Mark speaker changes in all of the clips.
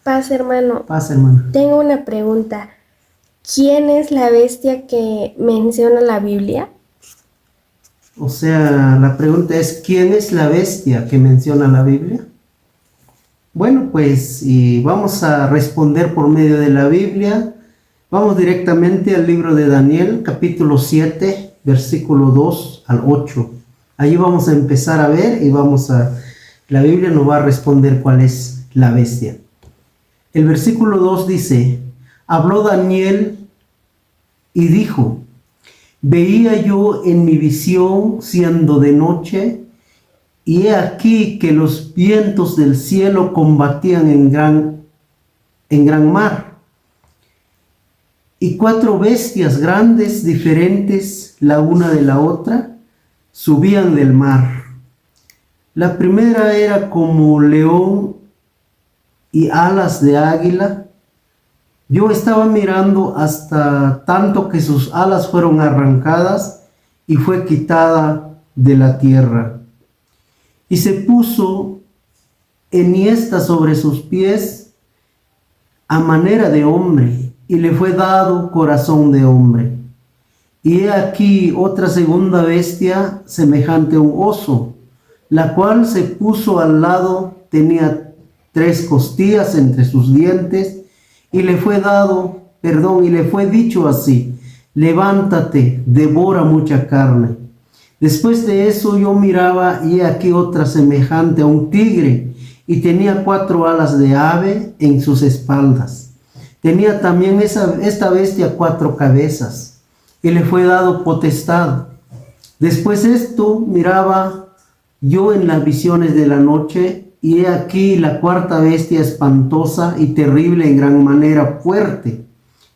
Speaker 1: Paz, hermano.
Speaker 2: Paz, hermano.
Speaker 1: Tengo una pregunta. ¿Quién es la bestia que menciona la Biblia?
Speaker 2: O sea, la pregunta es, ¿quién es la bestia que menciona la Biblia? Bueno, pues y vamos a responder por medio de la Biblia. Vamos directamente al libro de Daniel, capítulo 7, versículo 2 al 8. Allí vamos a empezar a ver y la Biblia nos va a responder cuál es la bestia. El versículo 2 dice, habló Daniel y dijo, veía yo en mi visión siendo de noche, y he aquí que los vientos del cielo combatían en gran mar. Y 4 bestias grandes, diferentes la una de la otra, subían del mar. La primera era como león y alas de águila. Yo estaba mirando hasta tanto que sus alas fueron arrancadas y fue quitada de la tierra. Y se puso enhiesta sobre sus pies a manera de hombre, y le fue dado corazón de hombre. Y he aquí otra segunda bestia semejante a un oso, la cual se puso al lado, tenía 3 costillas entre sus dientes, y le fue dicho así, levántate, devora mucha carne. Después de eso yo miraba, y aquí otra semejante a un tigre, y tenía 4 alas de ave en sus espaldas. Tenía también esta bestia 4 cabezas, y le fue dado potestad. Después esto miraba yo en las visiones de la noche, y he aquí la 4ª bestia espantosa y terrible en gran manera fuerte,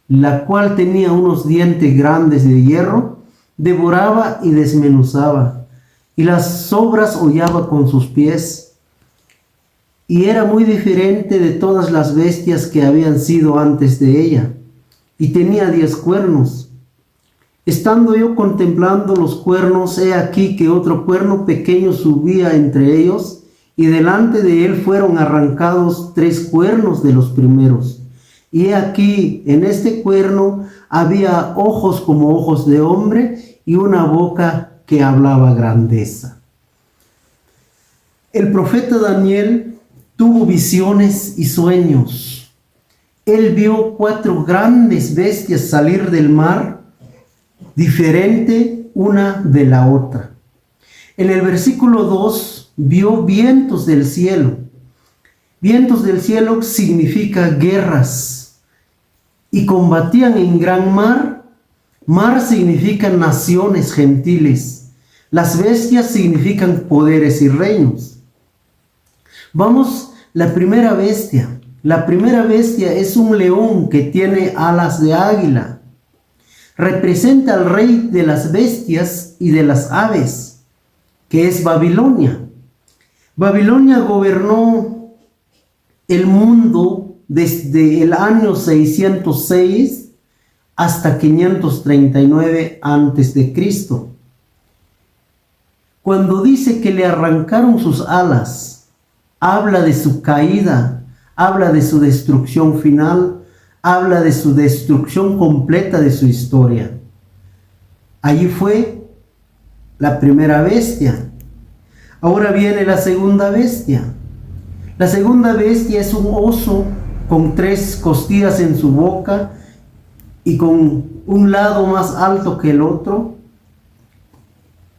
Speaker 2: la cual tenía unos dientes grandes de hierro, devoraba y desmenuzaba, y las sobras hollaba con sus pies, y era muy diferente de todas las bestias que habían sido antes de ella, y tenía 10 cuernos. Estando yo contemplando los cuernos, he aquí que otro cuerno pequeño subía entre ellos, y delante de él fueron arrancados 3 cuernos de los primeros. Y he aquí, en este cuerno había ojos como ojos de hombre y una boca que hablaba grandeza. El profeta Daniel tuvo visiones y sueños. Él vio 4 grandes bestias salir del mar, diferente una de la otra. En el versículo 2 vio vientos del cielo. Vientos del cielo significa guerras. Y combatían en gran mar. Mar significa naciones gentiles. Las bestias significan poderes y reinos. Vamos, la primera bestia. La primera bestia es un león que tiene alas de águila. Representa al rey de las bestias y de las aves, que es Babilonia. Babilonia gobernó el mundo desde el año 606 hasta 539 a.C. Cuando dice que le arrancaron sus alas, habla de su caída, habla de su destrucción final, habla de su destrucción completa de su historia. Allí fue la primera bestia. Ahora viene la segunda bestia. La segunda bestia es un oso con 3 costillas en su boca y con un lado más alto que el otro,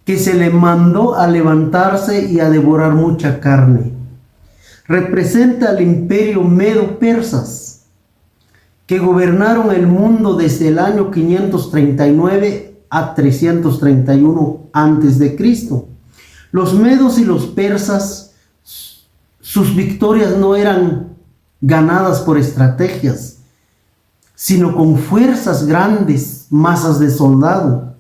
Speaker 2: que se le mandó a levantarse y a devorar mucha carne. Representa al imperio medo-persas, que gobernaron el mundo desde el año 539 a 331 a.C. Los medos y los persas, sus victorias no eran ganadas por estrategias, sino con fuerzas grandes, masas de soldado.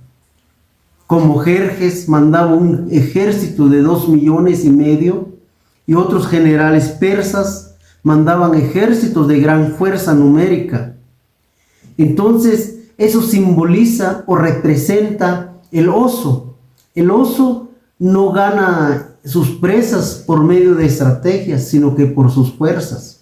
Speaker 2: Como Jerjes mandaba un ejército de 2,5 millones, y otros generales persas mandaban ejércitos de gran fuerza numérica. Entonces, eso simboliza o representa el oso. El oso no gana sus presas por medio de estrategias, sino que por sus fuerzas.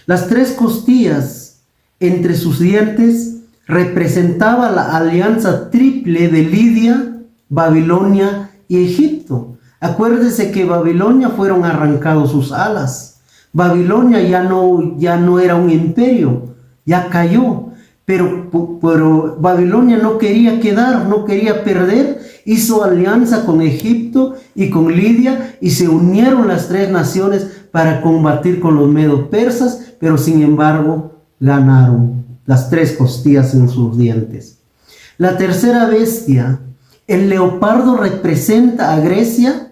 Speaker 2: Las 3 costillas entre sus dientes representaba la alianza triple de Lidia, Babilonia y Egipto. Acuérdese que Babilonia fueron arrancados sus alas. Babilonia ya no era un imperio, ya cayó. Pero Babilonia no quería quedar, no quería perder. Hizo alianza con Egipto y con Lidia y se unieron las 3 naciones para combatir con los medo-persas, pero sin embargo ganaron las 3 costillas en sus dientes. La tercera bestia, el leopardo, representa a Grecia,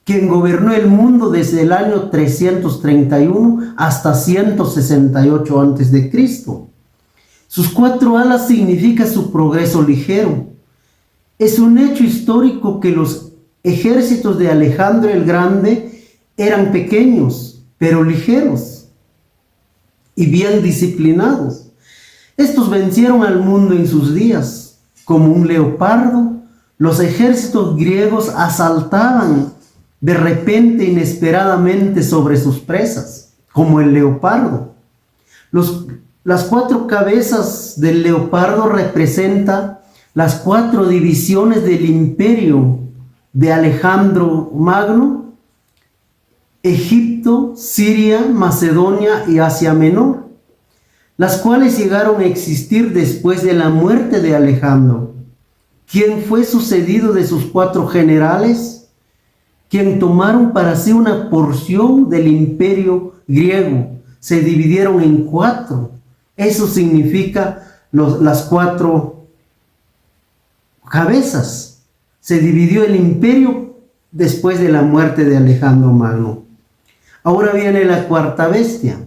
Speaker 2: quien gobernó el mundo desde el año 331 hasta 168 a.C. Sus 4 alas significa su progreso ligero. Es un hecho histórico que los ejércitos de Alejandro el Grande eran pequeños, pero ligeros y bien disciplinados. Estos vencieron al mundo en sus días. Como un leopardo, los ejércitos griegos asaltaban de repente, inesperadamente, sobre sus presas, como el leopardo. Las 4 cabezas del leopardo representan las 4 divisiones del imperio de Alejandro Magno: Egipto, Siria, Macedonia y Asia Menor, las cuales llegaron a existir después de la muerte de Alejandro, quien fue sucedido de sus 4 generales, quien tomaron para sí una porción del imperio griego. Se dividieron en 4. Eso significa las 4 cabezas. Se dividió el imperio después de la muerte de Alejandro Magno. Ahora viene la 4ª bestia.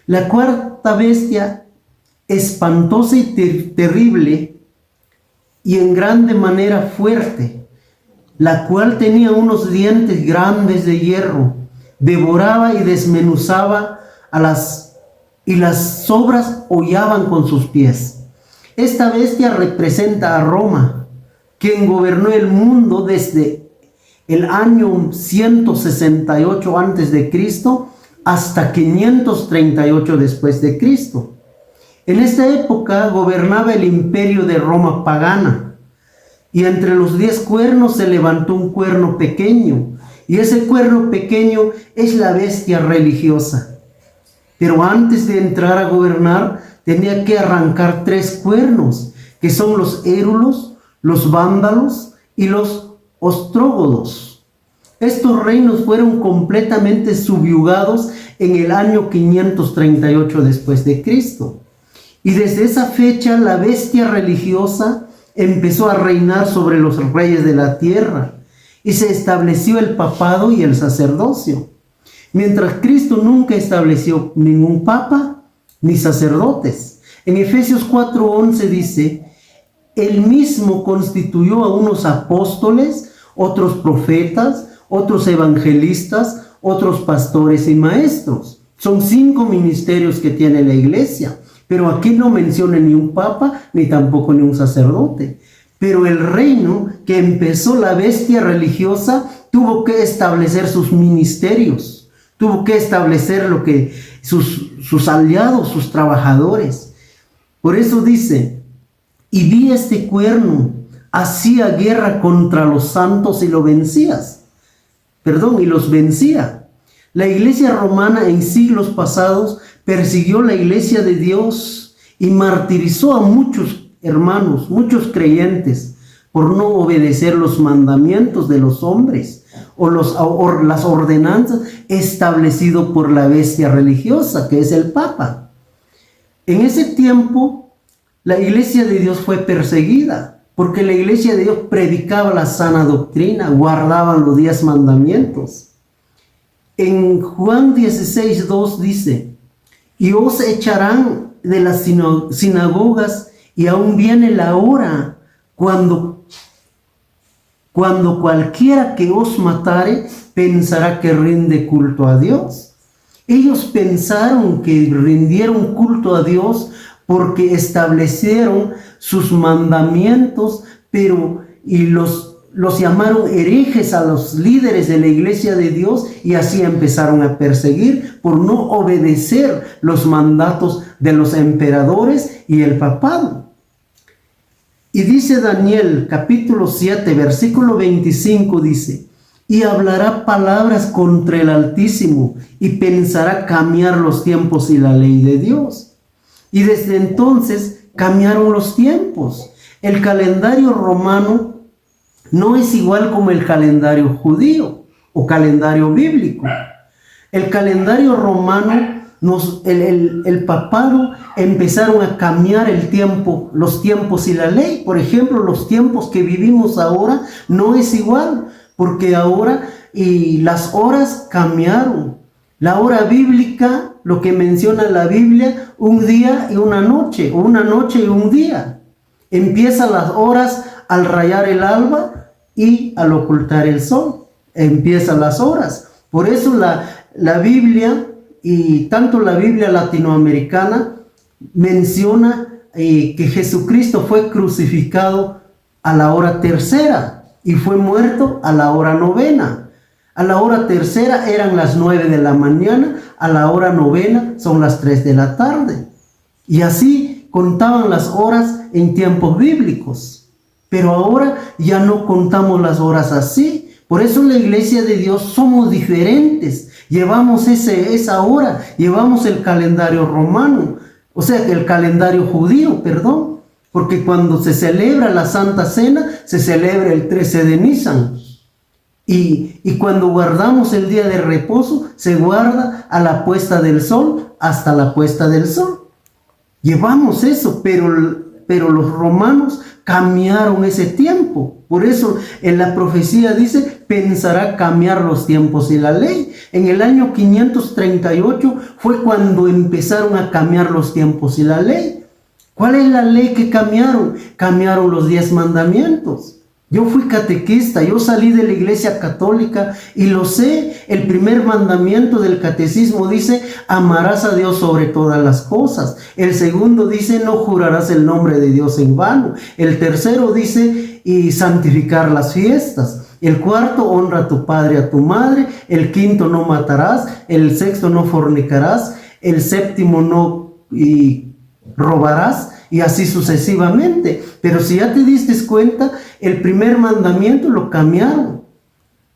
Speaker 2: La 4ª bestia, espantosa y terrible, y en grande manera fuerte, la cual tenía unos dientes grandes de hierro, devoraba y desmenuzaba y las sobras hollaban con sus pies. Esta bestia representa a Roma, quien gobernó el mundo desde el año 168 a.C. hasta 538 después de Cristo. En esta época gobernaba el imperio de Roma pagana, y entre los 10 cuernos se levantó un cuerno pequeño, y ese cuerno pequeño es la bestia religiosa. Pero antes de entrar a gobernar, tenía que arrancar 3 cuernos, que son los érulos, los vándalos y los ostrógodos. Estos reinos fueron completamente subyugados en el año 538 después de Cristo. Y desde esa fecha la bestia religiosa empezó a reinar sobre los reyes de la tierra y se estableció el papado y el sacerdocio. Mientras Cristo nunca estableció ningún papa ni sacerdotes. En Efesios 4:11 dice: Él mismo constituyó a unos apóstoles, otros profetas, otros evangelistas, otros pastores y maestros. Son 5 ministerios que tiene la iglesia. Pero aquí no menciona ni un papa, ni tampoco ni un sacerdote. Pero el reino que empezó la bestia religiosa tuvo que establecer sus ministerios, tuvo que establecer sus aliados, sus trabajadores. Por eso dice: y vi este cuerno, hacía guerra contra los santos y los vencía. La iglesia romana en siglos pasados persiguió la iglesia de Dios y martirizó a muchos hermanos, muchos creyentes, por no obedecer los mandamientos de los hombres o las ordenanzas establecidas por la bestia religiosa, que es el Papa. En ese tiempo, la iglesia de Dios fue perseguida, porque la iglesia de Dios predicaba la sana doctrina, guardaban los 10 mandamientos. En Juan 16:2 dice: y os echarán de las sinagogas, y aún viene la hora cuando cualquiera que os matare pensará que rinde culto a Dios. Ellos pensaron que rindieron culto a Dios porque establecieron sus mandamientos, y los los llamaron herejes a los líderes de la iglesia de Dios y así empezaron a perseguir por no obedecer los mandatos de los emperadores y el papado. Y dice Daniel capítulo 7 versículo 25, dice: y hablará palabras contra el Altísimo y pensará cambiar los tiempos y la ley de Dios. Y desde entonces cambiaron los tiempos. El calendario romano no es igual como el calendario judío o calendario bíblico. El calendario romano, el papado empezaron a cambiar el tiempo, los tiempos y la ley. Por ejemplo, los tiempos que vivimos ahora no es igual, porque ahora las horas cambiaron. La hora bíblica, lo que menciona la Biblia, un día y una noche, o una noche y un día. Empiezan las horas al rayar el alba y al ocultar el sol. Empiezan las horas. Por eso la Biblia, y tanto la Biblia latinoamericana, menciona que Jesucristo fue crucificado a la hora tercera y fue muerto a la hora novena. A la hora tercera eran las 9 de la mañana, a la hora novena son las 3 de la tarde. Y así contaban las horas en tiempos bíblicos. Pero ahora ya no contamos las horas así. Por eso en la iglesia de Dios somos diferentes. Llevamos esa hora, llevamos el calendario romano, o sea, el calendario judío, perdón. Porque cuando se celebra la Santa Cena, se celebra el 13 de Nisan. Y cuando guardamos el día de reposo, se guarda a la puesta del sol hasta la puesta del sol. Llevamos eso, pero los romanos cambiaron ese tiempo. Por eso en la profecía dice: pensará cambiar los tiempos y la ley. En el año 538 fue cuando empezaron a cambiar los tiempos y la ley. ¿Cuál es la ley que cambiaron? Cambiaron los 10 mandamientos. Yo fui catequista, yo salí de la iglesia católica y lo sé. El primer mandamiento del catecismo dice: amarás a Dios sobre todas las cosas. El segundo dice: no jurarás el nombre de Dios en vano. El tercero dice: y santificar las fiestas. El cuarto: honra a tu padre y a tu madre. El quinto: no matarás. El sexto: no fornicarás. El séptimo: no robarás. Y así sucesivamente. Pero si ya te diste cuenta, el primer mandamiento lo cambiaron.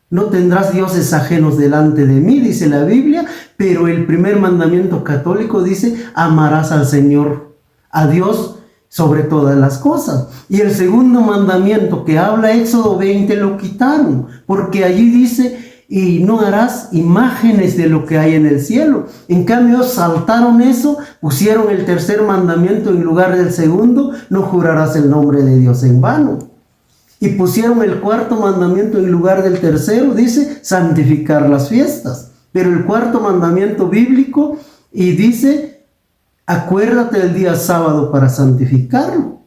Speaker 2: No tendrás dioses ajenos delante de mí, dice la Biblia. Pero el primer mandamiento católico dice: amarás al Señor, a Dios, sobre todas las cosas. Y el segundo mandamiento que habla Éxodo 20 lo quitaron, porque allí dice: y no harás imágenes de lo que hay en el cielo. En cambio, saltaron eso, pusieron el tercer mandamiento en lugar del segundo: no jurarás el nombre de Dios en vano. Y pusieron el cuarto mandamiento en lugar del tercero, dice: santificar las fiestas. Pero el cuarto mandamiento bíblico dice: acuérdate del día sábado para santificarlo.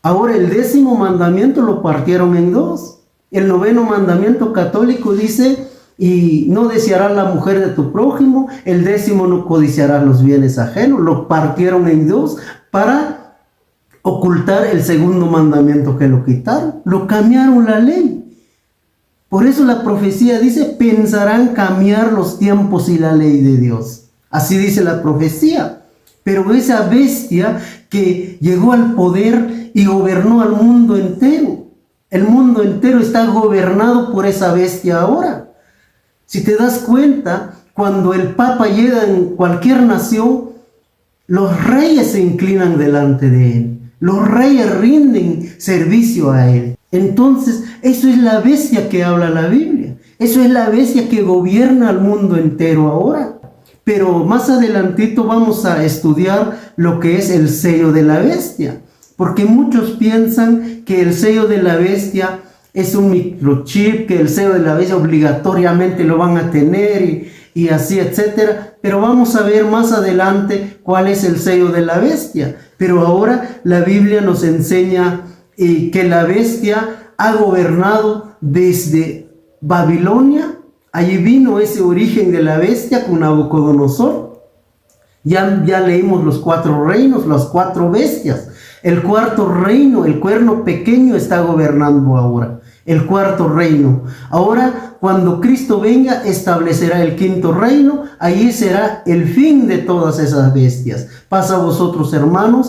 Speaker 2: Ahora el 10º mandamiento lo partieron en 2. El 9º mandamiento católico dice: y no desearás la mujer de tu prójimo. El 10º: no codiciarás los bienes ajenos. Lo partieron en 2 para ocultar el segundo mandamiento que lo quitaron. Lo cambiaron la ley. Por eso la profecía dice: pensarán cambiar los tiempos y la ley de Dios. Así dice la profecía. Pero esa bestia que llegó al poder y gobernó al mundo entero, el mundo entero está gobernado por esa bestia ahora. Si te das cuenta, cuando el Papa llega en cualquier nación, los reyes se inclinan delante de él. Los reyes rinden servicio a él. Entonces, eso es la bestia que habla la Biblia. Eso es la bestia que gobierna al mundo entero ahora. Pero más adelantito vamos a estudiar lo que es el sello de la bestia. Porque muchos piensan que el sello de la bestia es un microchip, que el sello de la bestia obligatoriamente lo van a tener y así, etcétera. Pero vamos a ver más adelante cuál es el sello de la bestia. Pero ahora la Biblia nos enseña que la bestia ha gobernado desde Babilonia. Allí vino ese origen de la bestia con Nabucodonosor. Ya leímos los 4 reinos, las 4 bestias. El cuarto reino, el cuerno pequeño, está gobernando ahora. El cuarto reino. Ahora, cuando Cristo venga, establecerá el quinto reino. Ahí será el fin de todas esas bestias. Pasa a vosotros, hermanos.